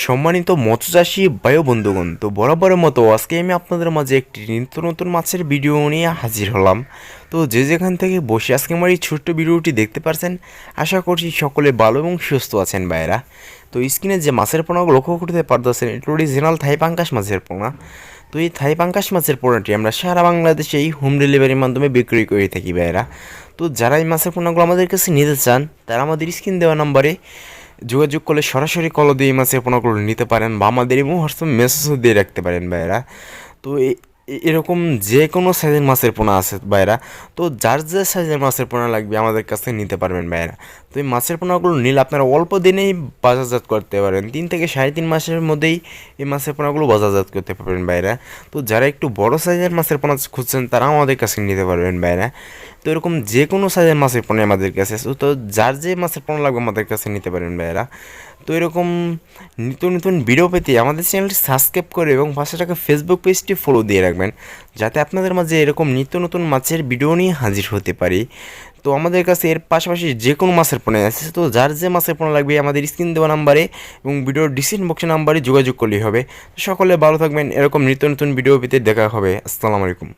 সম্মানিত মৎস্যচাষী বায়ু বন্ধুগণ, তো বরাবরের মতো আজকে আমি আপনাদের মাঝে একটি নিত্য নতুন মাছের ভিডিও নিয়ে হাজির হলাম। তো যে যেখান থেকে বসে আজকে আমার এই ছোট্ট ভিডিওটি দেখতে পারছেন, আশা করছি সকলে ভালো এবং সুস্থ আছেন ভাইরা। তো স্ক্রিনে যে মাছের পোনাগুলো লক্ষ্য করতে পারতেছেন, এটা অরিজিনাল থাই পাঙ্গাস মাছের পোনা। তো এই থাই পাঙ্গাস মাছের পোনাটি আমরা সারা বাংলাদেশে এই হোম ডেলিভারির মাধ্যমে বিক্রি করে থাকি ভাইরা। তো যারা এই মাছের পোনাগুলো আমাদের কাছে নিতে চান, তারা আমাদের স্ক্রিন দেওয়া নাম্বারে যোগাযোগ করলে সরাসরি কল দিয়ে এই মাছের পোনাগুলো নিতে পারেন, বা আমাদের এবং হোয়াটসঅ্যাপ মেসেজও দিয়ে রাখতে পারেন ভাইরা। তো এরকম যে কোনো সাইজের মাছের পোনা আছে ভাইরা। তো যার যে সাইজের মাছের পোনা লাগবে আমাদের কাছ থেকে নিতে পারবেন ভাইরা। তো এই মাছের পোনাগুলো নিলে আপনারা অল্প দিনেই বাজারজাত করতে পারেন, 3 থেকে 3.5 মাসের মধ্যেই এই মাছের পোনাগুলো বাজারজাত করতে পারবেন ভাইরা। তো যারা একটু বড় সাইজের মাছের পোনা খুঁজছেন, তারা আমাদের কাছে নিতে পারবেন ভাইরা। তো এরকম যে কোনো সাইজের মাছের পোনা আমাদের কাছে আছে। তো যার যে মাছের পোনা লাগবে আমাদের কাছে নিতে পারেন ভাইরা। তো এরকম নিত্য নতুন ভিডিও পেতে আমাদের চ্যানেলটি সাবস্ক্রাইব করে এবং পাশে থাকা ফেসবুক পেজটি ফলো দিয়ে রাখবেন, যাতে আপনাদের মাঝে এরকম নিত্য নতুন মাছের ভিডিও নিয়ে হাজির হতে পারি। তো আমাদের কাছে এর পাশাপাশি যে কোনো মাছের পোনা আছে। তো যার যে মাছের পোনা লাগবে আমাদের স্ক্রিন দেওয়া নাম্বারে এবং ভিডিওর ডিসক্রিপশন বক্সের নাম্বারে যোগাযোগ করলেই হবে। সকলে ভালো থাকবেন, এরকম নিত্য নতুন ভিডিও পেতে দেখা হবে। আসসালামু আলাইকুম।